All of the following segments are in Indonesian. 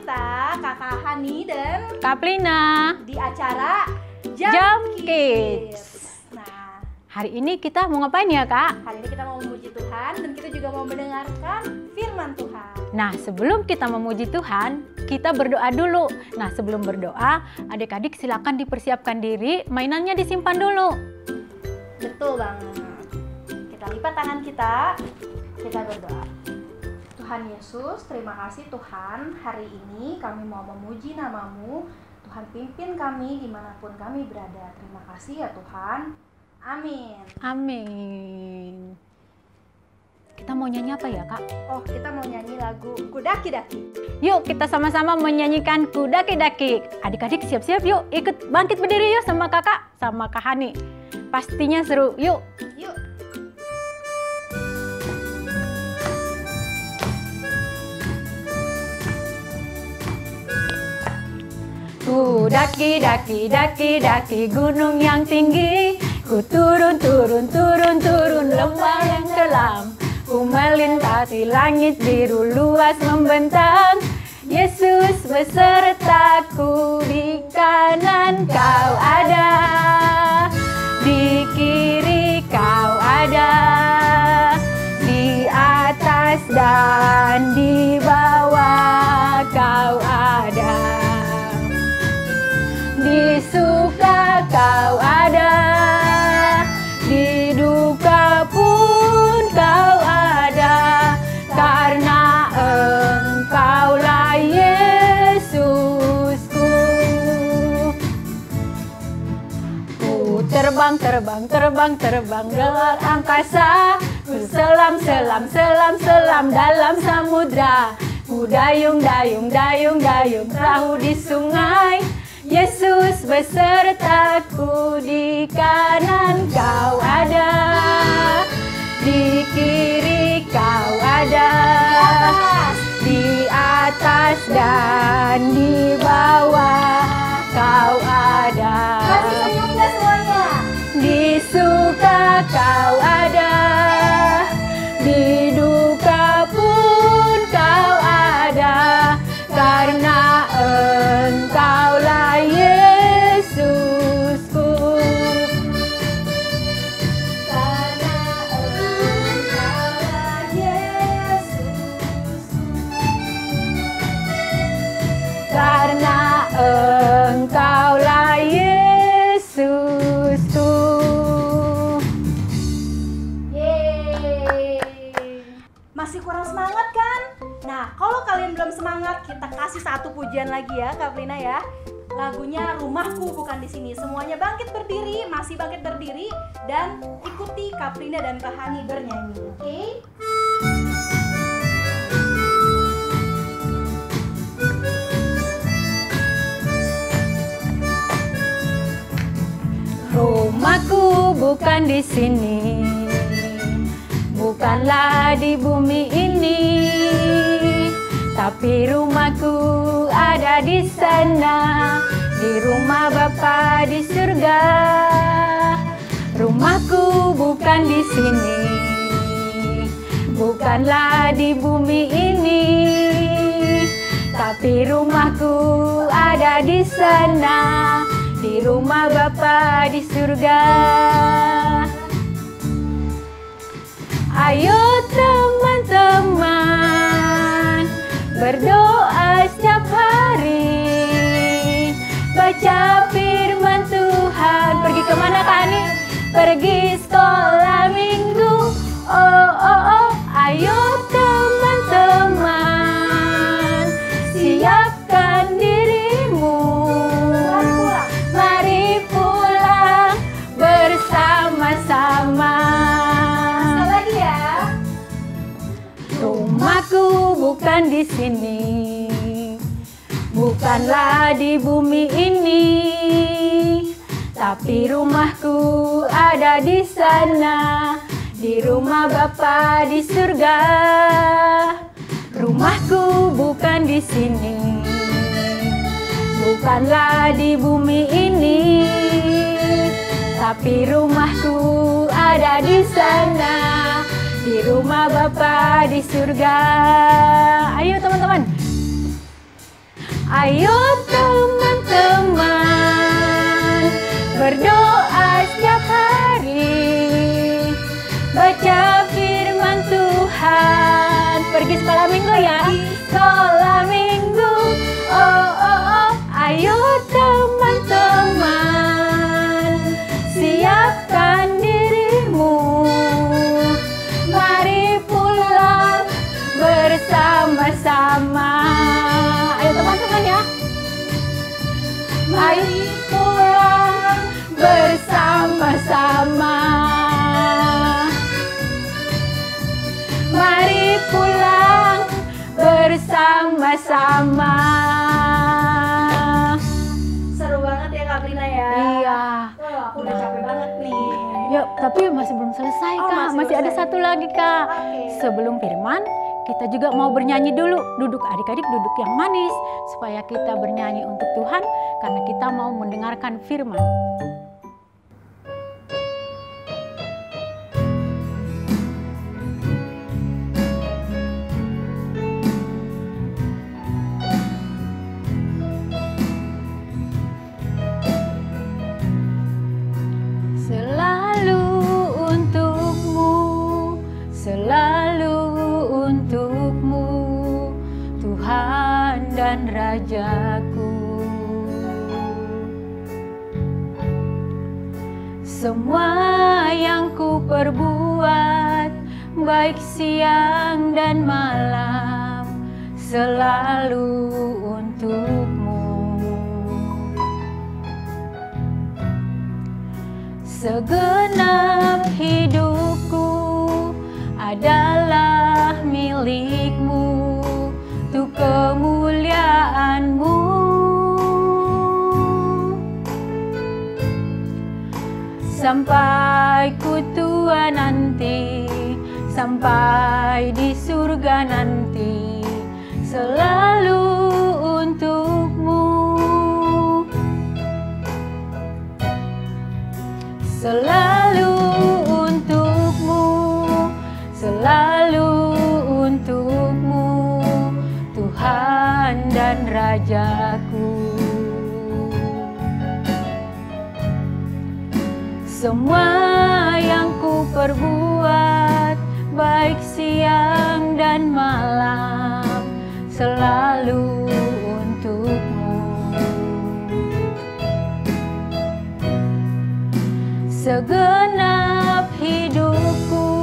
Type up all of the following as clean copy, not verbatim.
kita, Kakak Hani dan Kak Plina di acara Jam Kids. Nah, Hari ini kita mau ngapain ya, Kak? hari ini kita mau memuji Tuhan dan kita juga mau mendengarkan firman Tuhan. Nah, sebelum kita memuji Tuhan, kita berdoa dulu. Nah, sebelum berdoa, adik-adik silakan dipersiapkan diri, mainannya disimpan dulu. Betul banget. Kita lipat tangan kita berdoa. Tuhan Yesus, terima kasih Tuhan, hari ini kami mau memuji nama-Mu. Tuhan pimpin kami dimanapun kami berada. Terima kasih ya Tuhan. Amin. Amin. Kita mau nyanyi apa ya, Kak? Oh, kita mau nyanyi lagu Kudaki-daki. Yuk, kita sama-sama menyanyikan Kudaki-daki. Adik-adik siap-siap yuk, ikut bangkit berdiri yuk sama kakak, sama Kak Hani. Pastinya seru, yuk. Yuk. Daki gunung yang tinggi. Ku turun lembah yang kelam. Ku melintasi langit biru luas membentang. Yesus besertaku, di kanan kau ada, di kiri kau ada, di atas dan di bawah kau ada. Di suka kau ada, di duka pun kau ada, karena Engkaulah Yesusku. Ku terbang gelar angkasa, ku selam dalam samudra, ku dayung perahu di sungai. Yesus besertaku, di kanan kau ada, di kiri kau ada, di atas dan di bawah kau ada. Kasih senyumnya semuanya. Di suka kau ada, di duka pun kau ada, karena Engkaulah Yesusku. Karena Engkaulah Yesusku. Karena Engkaulah Yesusku. Yeay. Masih kurang semangat kan? Nah, kalau kalian belum semangat, kita kasih satu pujian lagi ya, Kak Plina ya. Lagunya Rumahku Bukan di Sini. Semuanya bangkit berdiri, masih bangkit berdiri, dan ikuti Kak Plina dan Kak Hani bernyanyi, oke? Rumahku bukan di sini, bukanlah di bumi ini, tapi rumahku ada di sana, di rumah Bapa di surga. Rumahku bukan di sini, bukanlah di bumi ini, tapi rumahku ada di sana, di rumah Bapa di surga. Ayo teman-teman, berdoa setiap hari, baca firman Tuhan. Pergi kemana Kak Ani? Pergi sekolah minggu. Oh, ayo teman-teman, siapkan dirimu. Mari pulang bersama-sama. Lagi ya. Rumahku bukan di sini, bukanlah di bumi ini, tapi rumahku ada di sana, di rumah Bapa di surga. Rumahku bukan di sini, bukanlah di bumi ini, tapi rumahku ada di sana, di rumah Bapa di surga. Ayo teman-teman. Ayo teman-teman, berdoa setiap hari, baca firman Tuhan. Pergi sekolah minggu ya, sekolah minggu. Oh, oh, oh. Ayo teman-teman, siapkan dirimu, mari pulang bersama-sama. Ayo teman-teman ya, mari pulang bersama-sama. Mari pulang bersama-sama. Seru banget ya Kak Brina ya. Iya. Aku udah capek banget nih. Yuk, tapi masih belum selesai Kak. Masih ada satu lagi Kak. Oke. Sebelum firman, kita juga mau bernyanyi dulu. Duduk adik-adik, duduk yang manis, supaya kita bernyanyi untuk Tuhan, karena kita mau mendengarkan firman. Selalu untukmu, selalu untukmu, Tuhan dan Rajaku. Semua yang ku perbuat, baik siang dan malam, selalu untukmu. Segenap hidupku adalah milikmu, untuk kemuliaanmu. Sampai ku tua nanti, sampai di surga nanti, selalu untukmu. Selalu untukmu, selalu untukmu, Tuhan dan Rajaku. Semua yang ku perbuat, baik siang dan malam, selalu untukmu. Segenap hidupku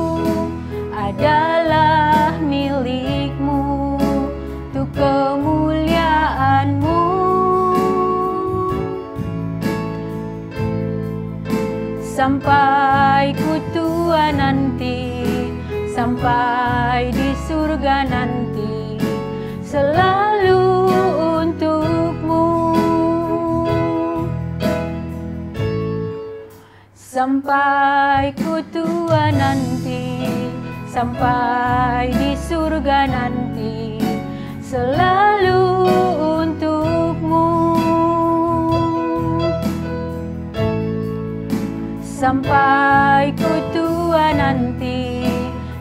adalah milikmu, untuk kemuliaanmu. Sampai ku tua nanti, sampai di surga nanti, selalu untukmu. Sampai ku tua nanti, sampai di surga nanti, selalu untukmu. Sampai ku tua nanti,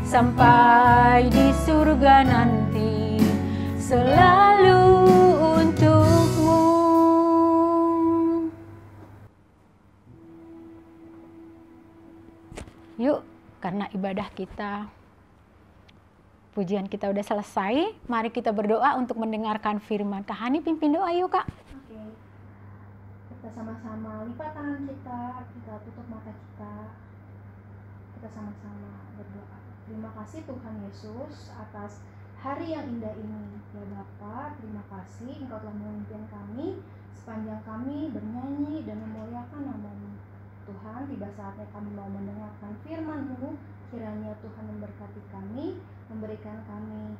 sampai di surga nanti, selalu untukmu. Yuk, karena ibadah kita, pujian kita udah selesai, mari kita berdoa untuk mendengarkan firman. Kak Hani pimpin doa yuk Kak. Oke. Kita sama-sama lipat tangan kita tutup mata kita sama-sama berdoa. Terima kasih Tuhan Yesus atas hari yang indah ini. Ya Bapa, terima kasih Engkau telah memimpin kami sepanjang kami bernyanyi dan memuliakan nama-Mu. Tuhan, tiba saatnya kami mau mendengarkan firman-Mu. Kiranya Tuhan memberkati kami, memberikan kami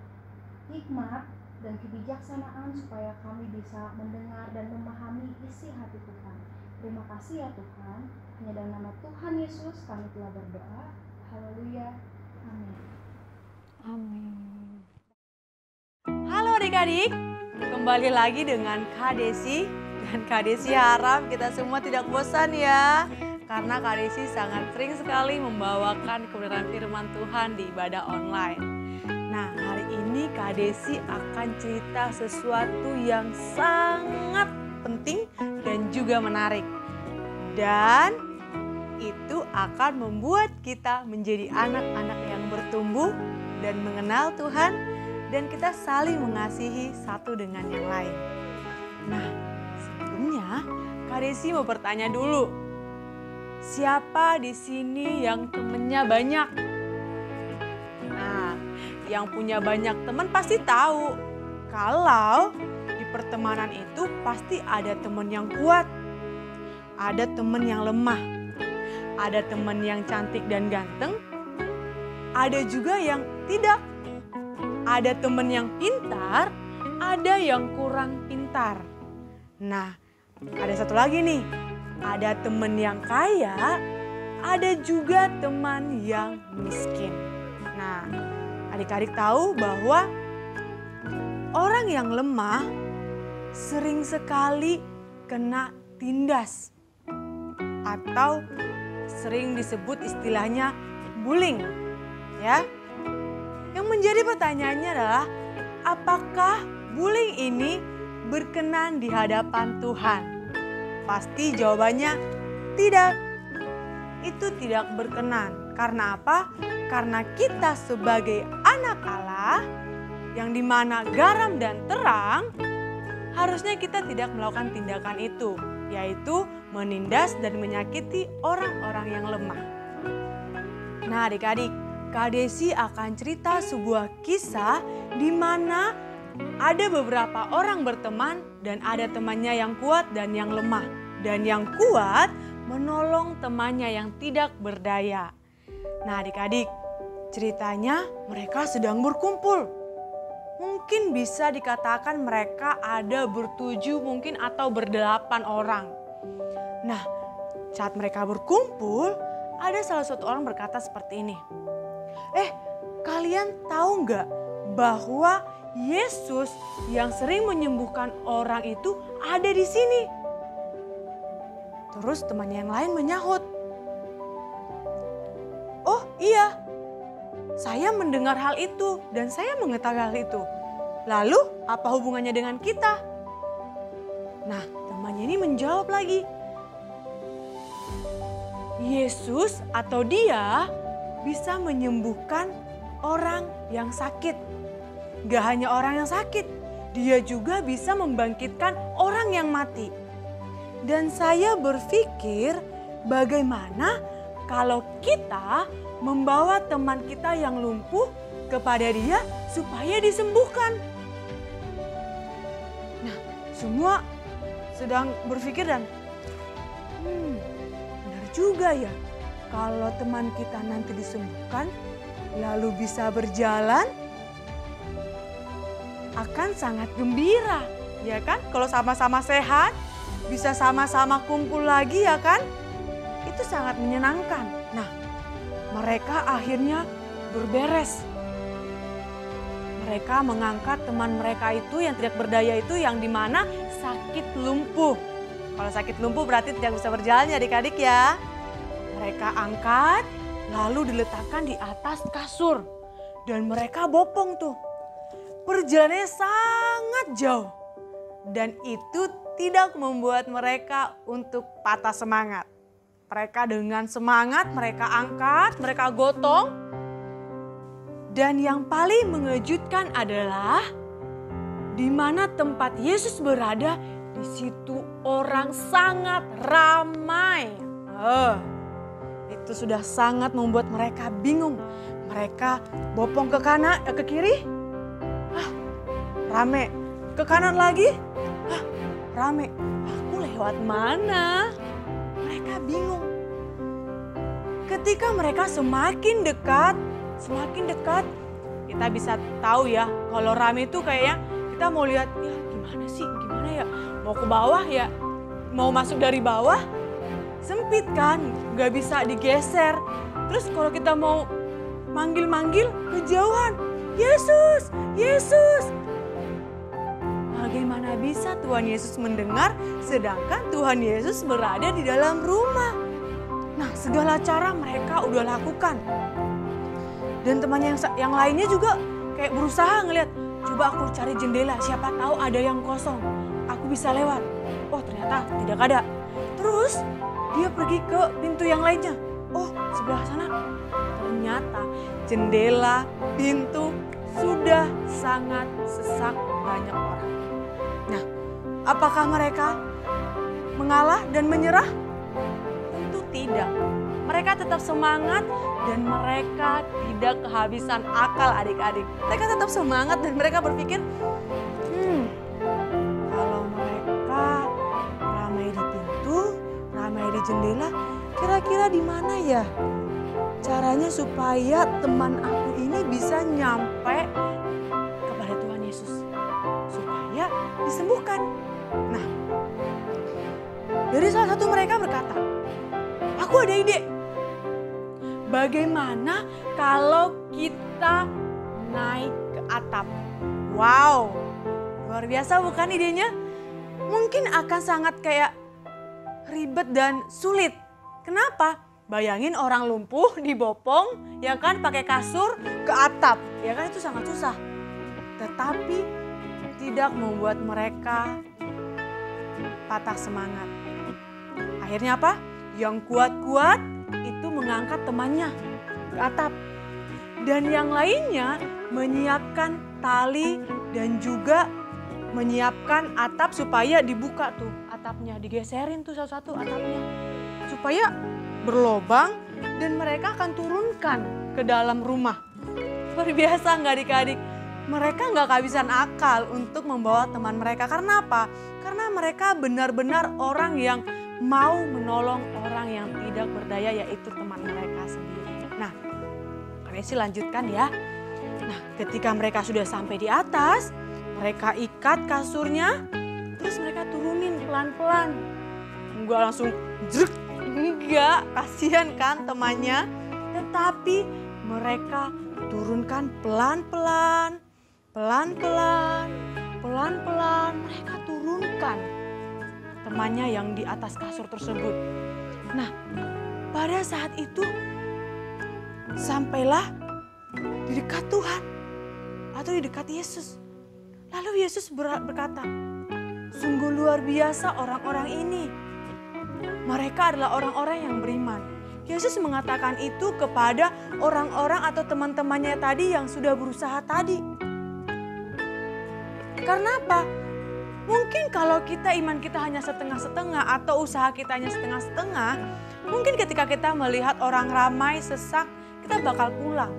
hikmat dan kebijaksanaan supaya kami bisa mendengar dan memahami isi hati Tuhan. Terima kasih ya Tuhan. Hanya dalam nama Tuhan Yesus kami telah berdoa. Haleluya. Amin. Amin. Halo adik-adik, kembali lagi dengan Kak Desi. Dan Kak Desi harap kita semua tidak bosan ya. Karena Kak Desi sangat sering sekali membawakan kebenaran firman Tuhan di ibadah online. Nah, hari ini Kak Desi akan cerita sesuatu yang sangat penting dan juga menarik. Dan itu akan membuat kita menjadi anak-anak yang bertumbuh dan mengenal Tuhan, dan kita saling mengasihi satu dengan yang lain. Nah, sebelumnya Kak Desi mau bertanya dulu. Siapa di sini yang temennya banyak? Nah, yang punya banyak teman pasti tahu kalau di pertemanan itu pasti ada teman yang kuat, ada teman yang lemah, ada teman yang cantik dan ganteng, ada juga yang tidak, ada teman yang pintar, ada yang kurang pintar. Nah, ada satu lagi nih, ada teman yang kaya, ada juga teman yang miskin. Nah, adik-adik tahu bahwa orang yang lemah sering sekali kena tindas atau sering disebut istilahnya bullying, ya. Yang menjadi pertanyaannya adalah, apakah bullying ini berkenan di hadapan Tuhan? Pasti jawabannya tidak. Itu tidak berkenan. Karena apa? Karena kita sebagai anak Allah yang dimana garam dan terang, harusnya kita tidak melakukan tindakan itu, yaitu menindas dan menyakiti orang-orang yang lemah. Nah, adik-adik, Kak Desi akan cerita sebuah kisah di mana ada beberapa orang berteman dan ada temannya yang kuat dan yang lemah. Dan yang kuat menolong temannya yang tidak berdaya. Nah, adik-adik, ceritanya mereka sedang berkumpul. Mungkin bisa dikatakan mereka ada bertujuh mungkin atau berdelapan orang. Nah, saat mereka berkumpul, ada salah satu orang berkata seperti ini. Kalian tahu nggak bahwa Yesus yang sering menyembuhkan orang itu ada di sini? Terus temannya yang lain menyahut. Oh iya, saya mendengar hal itu dan saya mengetahui hal itu. Lalu apa hubungannya dengan kita? Nah, temannya ini menjawab lagi. Yesus atau dia bisa menyembuhkan orang yang sakit. Gak hanya orang yang sakit, dia juga bisa membangkitkan orang yang mati. Dan saya berpikir bagaimana kalau kita membawa teman kita yang lumpuh kepada dia supaya disembuhkan. Nah, semua sedang berpikir dan benar juga ya. Kalau teman kita nanti disembuhkan lalu bisa berjalan, akan sangat gembira, ya kan? Kalau sama-sama sehat, bisa sama-sama kumpul lagi, ya kan? Itu sangat menyenangkan. Nah, mereka akhirnya berberes. Mereka mengangkat teman mereka itu yang tidak berdaya itu yang dimana sakit lumpuh. Kalau sakit lumpuh berarti tidak bisa berjalan ya adik-adik ya. Mereka angkat lalu diletakkan di atas kasur. Dan mereka bopong tuh. Perjalanannya sangat jauh. Dan itu tidak membuat mereka untuk patah semangat. Mereka dengan semangat, mereka angkat, mereka gotong. Dan yang paling mengejutkan adalah di mana tempat Yesus berada, di situ orang sangat ramai. Itu sudah sangat membuat mereka bingung. Mereka bopong ke kanan, ke kiri, rame. Ke kanan lagi, rame. Aku lewat mana? Mereka bingung. Ketika mereka semakin dekat, kita bisa tahu ya, kalau rame itu kayaknya kita mau lihat, ya gimana ya, mau ke bawah ya, mau masuk dari bawah, sempit kan, nggak bisa digeser. Terus kalau kita mau manggil-manggil, kejauhan, Yesus, Yesus. Bagaimana bisa Tuhan Yesus mendengar sedangkan Tuhan Yesus berada di dalam rumah? Nah, segala cara mereka udah lakukan. Dan temannya yang lainnya juga kayak berusaha ngeliat, coba aku cari jendela, siapa tahu ada yang kosong, aku bisa lewat. Oh ternyata tidak ada. Terus dia pergi ke pintu yang lainnya. Oh sebelah sana ternyata jendela, pintu sudah sangat sesak banyak orang. Nah, apakah mereka mengalah dan menyerah? Tentu tidak. Mereka tetap semangat dan mereka tidak kehabisan akal adik-adik. Mereka tetap semangat dan mereka berpikir, kalau mereka ramai di pintu, ramai di jendela, kira-kira di mana ya caranya supaya teman aku ini bisa nyampe kepada Tuhan Yesus, supaya disembuhkan. Nah, dari salah satu mereka berkata, aku ada ide. Bagaimana kalau kita naik ke atap? Wow, luar biasa bukan idenya? Mungkin akan sangat kayak ribet dan sulit. Kenapa? Bayangin orang lumpuh dibopong, ya kan, pakai kasur ke atap, ya kan, itu sangat susah. Tetapi tidak membuat mereka patah semangat. Akhirnya apa? Yang kuat-kuat itu mengangkat temannya ke atap. Dan yang lainnya menyiapkan tali dan juga menyiapkan atap supaya dibuka tuh atapnya, digeserin tuh satu-satu atapnya. Supaya berlobang dan mereka akan turunkan ke dalam rumah. Luar biasa nggak adik-adik? Mereka nggak kehabisan akal untuk membawa teman mereka. Karena apa? Karena mereka benar-benar orang yang mau menolong orang yang tidak berdaya, yaitu teman mereka sendiri. Nah, Kak lanjutkan ya. Nah, ketika mereka sudah sampai di atas, mereka ikat kasurnya, terus mereka turunin pelan-pelan. Enggak langsung jrek, enggak, kasihan kan temannya. Tetapi mereka turunkan pelan-pelan, pelan-pelan, pelan-pelan. Mereka turunkan temannya yang di atas kasur tersebut. Nah, pada saat itu sampailah di dekat Tuhan atau di dekat Yesus. Lalu Yesus berkata, sungguh luar biasa orang-orang ini. Mereka adalah orang-orang yang beriman. Yesus mengatakan itu kepada orang-orang atau teman-temannya tadi yang sudah berusaha tadi. Karena apa? Mungkin kalau kita iman kita hanya setengah-setengah atau usaha kita hanya setengah-setengah, mungkin ketika kita melihat orang ramai sesak, kita bakal pulang.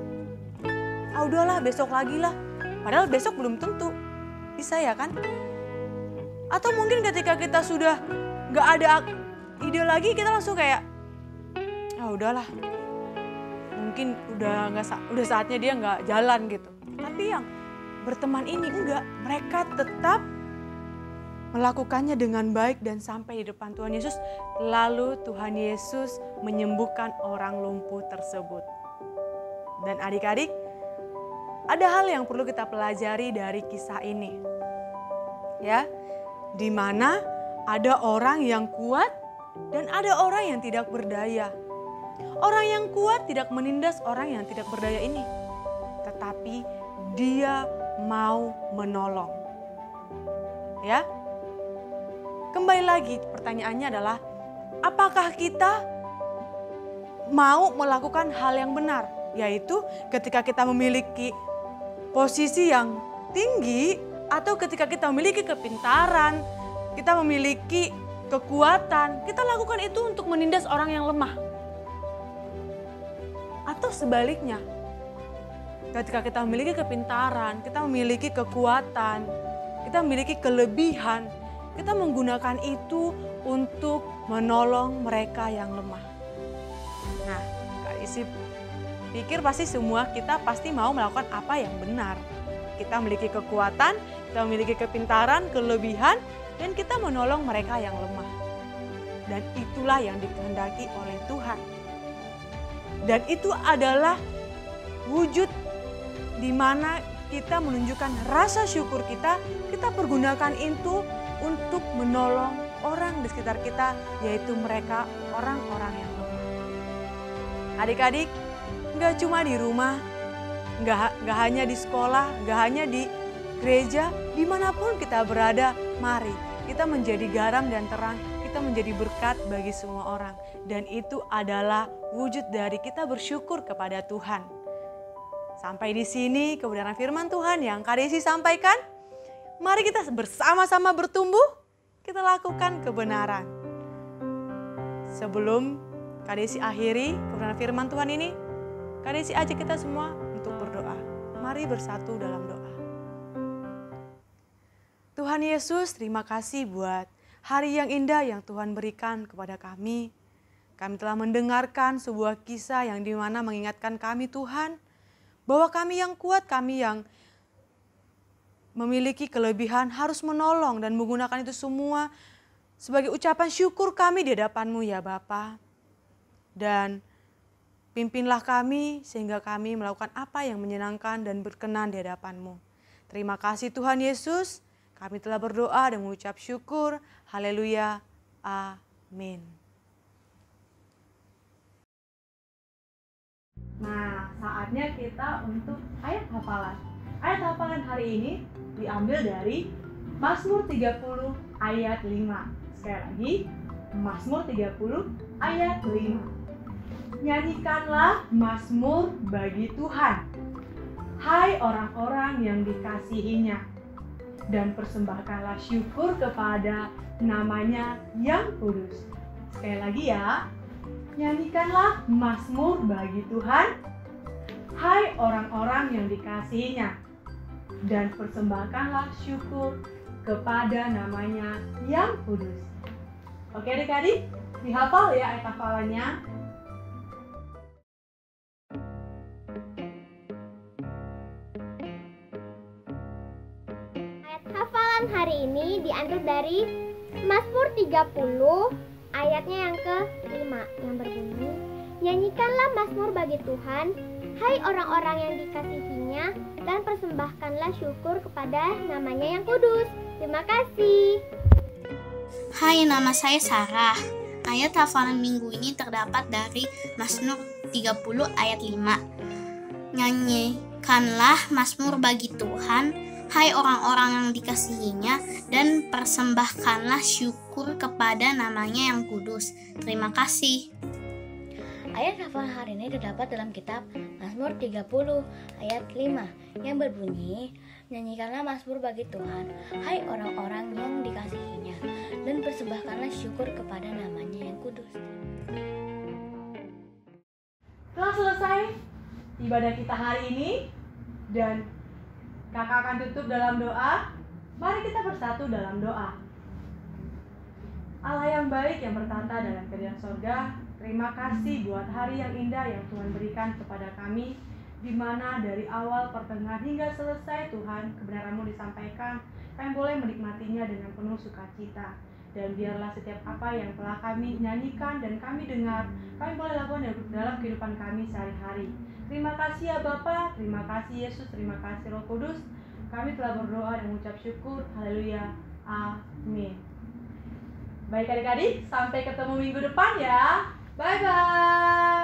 Ah udahlah besok lagi lah. Padahal besok belum tentu. Bisa ya kan? Atau mungkin ketika kita sudah gak ada ide lagi, kita langsung kayak, ah udahlah. Mungkin udah saatnya dia gak jalan gitu. Tapi yang berteman ini enggak. Mereka tetap melakukannya dengan baik dan sampai di depan Tuhan Yesus. Lalu Tuhan Yesus menyembuhkan orang lumpuh tersebut. Dan adik-adik, ada hal yang perlu kita pelajari dari kisah ini. Ya, di mana ada orang yang kuat dan ada orang yang tidak berdaya. Orang yang kuat tidak menindas orang yang tidak berdaya ini. Tetapi dia mau menolong. Ya. Kembali lagi pertanyaannya adalah, apakah kita mau melakukan hal yang benar? Yaitu ketika kita memiliki posisi yang tinggi atau ketika kita memiliki kepintaran, kita memiliki kekuatan, kita lakukan itu untuk menindas orang yang lemah. Atau sebaliknya, ketika kita memiliki kepintaran, kita memiliki kekuatan, kita memiliki kelebihan, kita menggunakan itu untuk menolong mereka yang lemah. Nah, Kak Isi pikir pasti semua kita pasti mau melakukan apa yang benar. Kita memiliki kekuatan, kita memiliki kepintaran, kelebihan, dan kita menolong mereka yang lemah. Dan itulah yang dikehendaki oleh Tuhan. Dan itu adalah wujud di mana kita menunjukkan rasa syukur kita pergunakan itu untuk menolong orang di sekitar kita, yaitu mereka orang-orang yang lemah. Adik-adik, nggak cuma di rumah, nggak hanya di sekolah, nggak hanya di gereja, dimanapun kita berada, mari kita menjadi garam dan terang, kita menjadi berkat bagi semua orang. Dan itu adalah wujud dari kita bersyukur kepada Tuhan. Sampai di sini kebenaran firman Tuhan yang Kak Desi sampaikan. Mari kita bersama-sama bertumbuh, kita lakukan kebenaran. Sebelum Kak Desi akhiri kebenaran firman Tuhan ini, Kak Desi ajak kita semua untuk berdoa. Mari bersatu dalam doa. Tuhan Yesus, terima kasih buat hari yang indah yang Tuhan berikan kepada kami. Kami telah mendengarkan sebuah kisah yang dimana mengingatkan kami Tuhan, bahwa kami yang kuat, kami yang memiliki kelebihan harus menolong dan menggunakan itu semua sebagai ucapan syukur kami di hadapan-Mu ya Bapa. Dan pimpinlah kami sehingga kami melakukan apa yang menyenangkan dan berkenan di hadapan-Mu. Terima kasih Tuhan Yesus, kami telah berdoa dan mengucap syukur. Haleluya. Amin. Nah, saatnya kita untuk ayat hafalan. Ayat hafalan hari ini diambil dari Mazmur 30 ayat 5. Sekali lagi, Mazmur 30 ayat 5. Nyanyikanlah mazmur bagi Tuhan, hai orang-orang yang dikasihinya, dan persembahkanlah syukur kepada namanya yang kudus. Sekali lagi ya, nyanyikanlah mazmur bagi Tuhan, hai orang-orang yang dikasihinya, dan persembahkanlah syukur kepada namanya yang kudus. Oke adik-adik, dihafal ya ayat hafalannya. Ayat hafalan hari ini diambil dari Mazmur 30 ayatnya yang ke-5 yang berbunyi, nyanyikanlah mazmur bagi Tuhan, hai orang-orang yang dikasihinya, dan persembahkanlah syukur kepada namanya yang kudus. Terima kasih. Hai, nama saya Sarah. Ayat hafalan minggu ini terdapat dari Mazmur 30 ayat 5. Nyanyikanlah mazmur bagi Tuhan, hai orang-orang yang dikasihinya, dan persembahkanlah syukur kepada namanya yang kudus. Terima kasih. Ayat hafalan hari ini terdapat dalam kitab Mazmur 30 ayat 5 yang berbunyi, nyanyikanlah mazmur bagi Tuhan, hai orang-orang yang dikasihinya, dan persembahkanlah syukur kepada namanya yang kudus. Telah selesai ibadah kita hari ini dan kakak akan tutup dalam doa. Mari kita bersatu dalam doa. Allah yang baik yang bertata dalam kerajaan sorga, terima kasih buat hari yang indah yang Tuhan berikan kepada kami, di mana dari awal, pertengahan hingga selesai Tuhan kebenaran-Mu disampaikan. Kami boleh menikmatinya dengan penuh sukacita. Dan biarlah setiap apa yang telah kami nyanyikan dan kami dengar, kami boleh lakukan dalam kehidupan kami sehari-hari. Terima kasih ya Bapa, terima kasih Yesus, terima kasih Roh Kudus. Kami telah berdoa dan mengucap syukur. Haleluya. Amin. Baik adik-adik, sampai ketemu minggu depan ya. Bye-bye.